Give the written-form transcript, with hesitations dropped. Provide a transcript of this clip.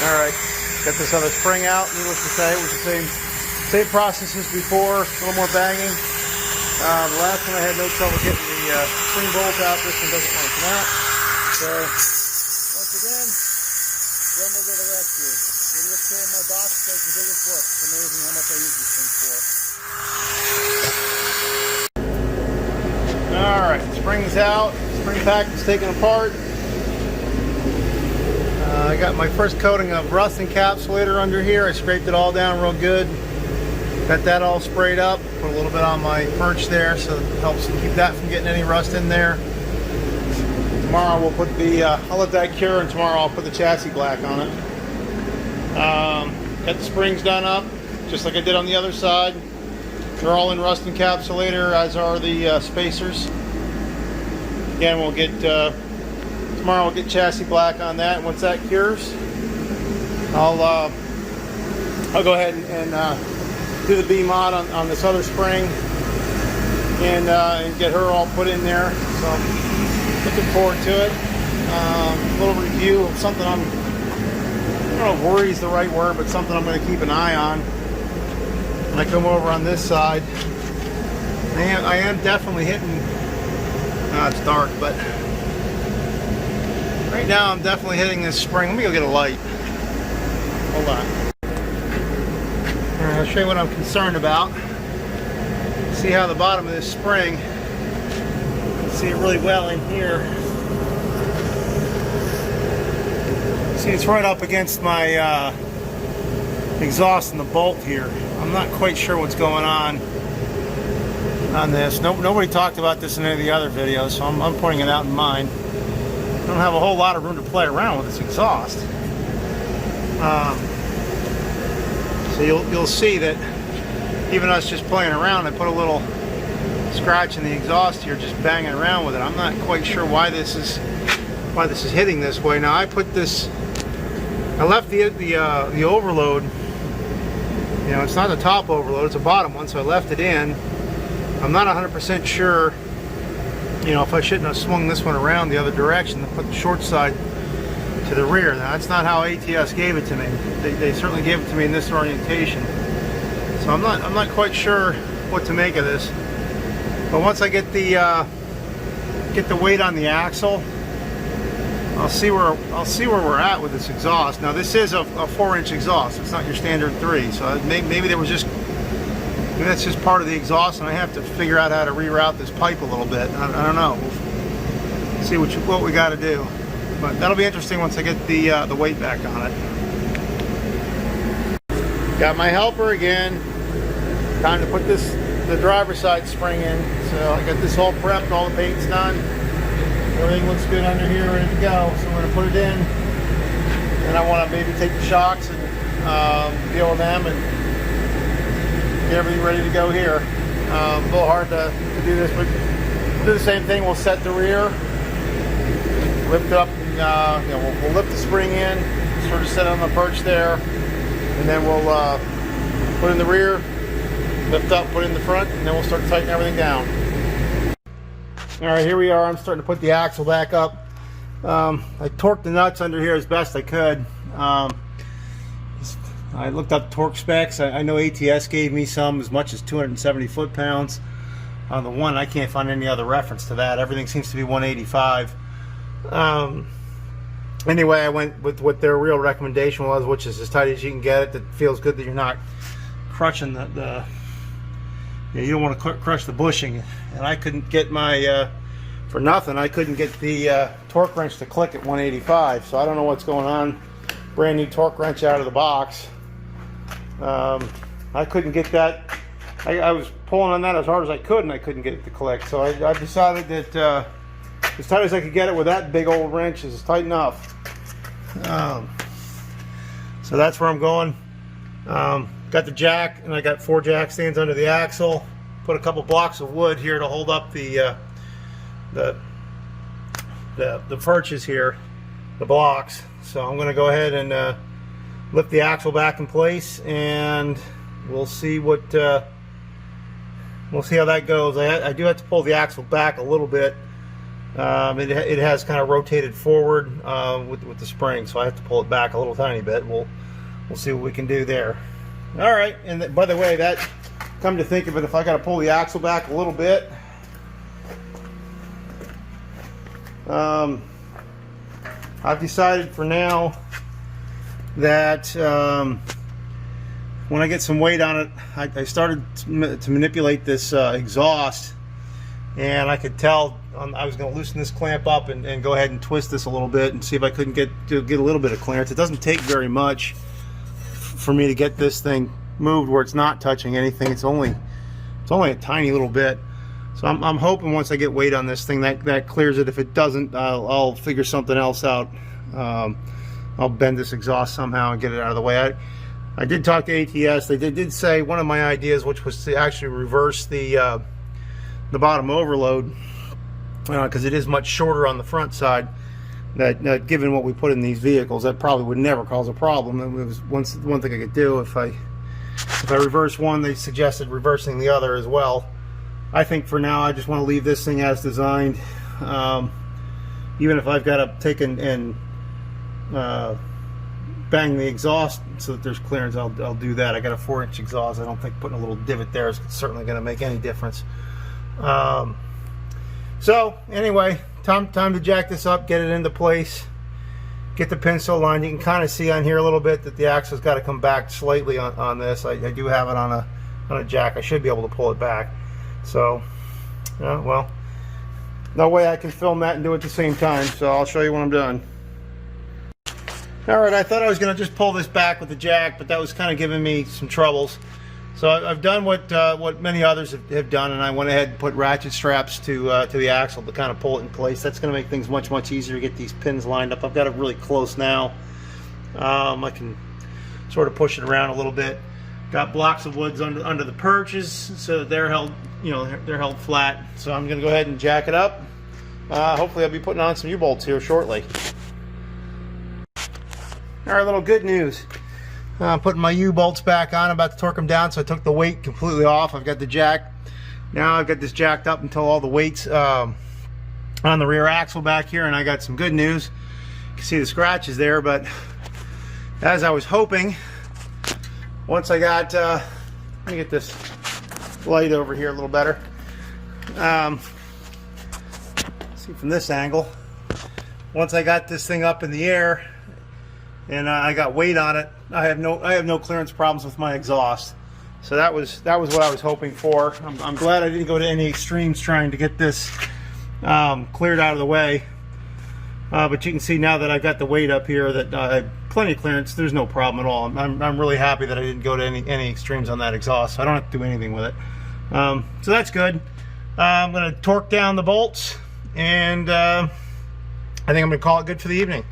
Alright, got this other spring out, needless to say. It was the same process as before, a little more banging. The last one I had no trouble getting the spring bolt out. This one doesn't want to come out. So, once again, Grumble to the rescue. The little tool in my box does the biggest work. It's amazing how much I use these things for. Alright, spring's out. Spring pack is taken apart. I got my first coating of rust encapsulator under here. I scraped it all down real good. Got that all sprayed up. Put a little bit on my perch there so it helps keep that from getting any rust in there. Tomorrow we'll put the, I'll let that cure, and tomorrow I'll put the chassis black on it. Got the springs done up, just like I did on the other side. They're all in rust encapsulator, as are the spacers. Again, we'll get, tomorrow we'll get chassis black on that, and once that cures, I'll go ahead and do the B-mod on this other spring and get her all put in there. So looking forward to it. A little review of something I don't know if worry is the right word, but something I'm going to keep an eye on when I come over on this side. I am definitely hitting, it's dark, but right now I'm definitely hitting this spring. Let me go get a light. Hold on. I'll show you what I'm concerned about. See how the bottom of this spring, you can see it really well in here. See, it's right up against my exhaust and the bolt here. I'm not quite sure what's going on this. Nobody talked about this in any of the other videos, so I'm pointing it out in mine. I don't have a whole lot of room to play around with this exhaust. So you'll see that even us just playing around, I put a little scratch in the exhaust here, just banging around with it. I'm not quite sure why this is hitting this way. Now I put this, I left the overload. You know, it's not the top overload; it's a bottom one, so I left it in. I'm not 100% sure. You know, if I shouldn't have swung this one around the other direction and put the short side to the rear. Now that's not how ATS gave it to me. They certainly gave it to me in this orientation. So I'm not quite sure what to make of this. But once I get the weight on the axle, I'll see where we're at with this exhaust. Now this is a 4-inch exhaust. It's not your standard 3. So maybe there was just maybe that's just part of the exhaust, and I have to figure out how to reroute this pipe a little bit. I don't know. We'll see what we got to do. But that'll be interesting once I get the weight back on it. Got my helper again. Time to put the driver's side spring in. So I got this all prepped, all the paint's done. Everything looks good under here, ready to go. So we're gonna put it in. And I want to maybe take the shocks and deal with them and get everything ready to go here. A little hard to do this, but we'll do the same thing. We'll set the rear, lift up. You know, we'll lift the spring in, sort of set it on the perch there, and then we'll put in the rear, lift up, put in the front, and then we'll start tightening everything down. All right, here we are. I'm starting to put the axle back up. I torqued the nuts under here as best I could. I looked up torque specs. I know ATS gave me some as much as 270 foot-pounds. On the one, I can't find any other reference to that. Everything seems to be 185. Anyway, I went with what their real recommendation was, which is as tight as you can get it. That feels good that you're not crushing you don't want to crush the bushing. And I couldn't get my, for nothing, I couldn't get the torque wrench to click at 185. So I don't know what's going on. Brand new torque wrench out of the box. I couldn't get that. I was pulling on that as hard as I could, and I couldn't get it to click. So I decided that as tight as I could get it with that big old wrench is tight enough. So that's where I'm going. Got the jack, and I got 4 jack stands under the axle. Put a couple blocks of wood here to hold up the perches here, the blocks. So I'm going to go ahead and lift the axle back in place, and we'll see how that goes. I do have to pull the axle back a little bit It has kind of rotated forward with the spring, so I have to pull it back a little tiny bit. We'll see what we can do there. All right, and by the way, that, come to think of it, if I got to pull the axle back a little bit, I've decided for now that when I get some weight on it, I started to manipulate this exhaust, and I could tell I was going to loosen this clamp up and go ahead and twist this a little bit and see if I couldn't get a little bit of clearance. It doesn't take very much for me to get this thing moved where it's not touching anything. It's only a tiny little bit. So I'm hoping once I get weight on this thing that clears it. If it doesn't, I'll figure something else out. I'll bend this exhaust somehow and get it out of the way. I did talk to ATS. They did say one of my ideas, which was to actually reverse the bottom overload, because it is much shorter on the front side. That given what we put in these vehicles, that probably would never cause a problem. It was one thing I could do. If I reverse one, they suggested reversing the other as well. I think for now I just want to leave this thing as designed. Even if I've got to take and bang the exhaust so that there's clearance, I'll do that. I got a 4-inch exhaust. I don't think putting a little divot there is certainly going to make any difference. So anyway, time to jack this up, get it into place, get the pinstone line. You can kind of see on here a little bit that the axle's got to come back slightly on this. I do have it on a jack. I should be able to pull it back. So, well, no way I can film that and do it at the same time, so I'll show you when I'm done. Alright, I thought I was going to just pull this back with the jack, but that was kind of giving me some troubles. So I've done what many others have done, and I went ahead and put ratchet straps to the axle to kind of pull it in place. That's going to make things much easier to get these pins lined up. I've got it really close now. I can sort of push it around a little bit. Got blocks of woods under the perches so that they're held, they're held flat. So I'm going to go ahead and jack it up. Hopefully I'll be putting on some U-bolts here shortly. All right, little good news. Putting my U-bolts back on. I'm about to torque them down, so I took the weight completely off. I've got the jack. Now I've got this jacked up until all the weight's on the rear axle back here, and I got some good news. You can see the scratches there, but as I was hoping, once I got, let me get this light over here a little better. See from this angle. Once I got this thing up in the air and I got weight on it, I have no clearance problems with my exhaust. So that was what I was hoping for. I'm glad I didn't go to any extremes trying to get this cleared out of the way. But you can see now that I've got the weight up here that I have plenty of clearance. There's no problem at all. I'm really happy that I didn't go to any extremes on that exhaust. So I don't have to do anything with it. So that's good. I'm going to torque down the bolts, and I think I'm going to call it good for the evening.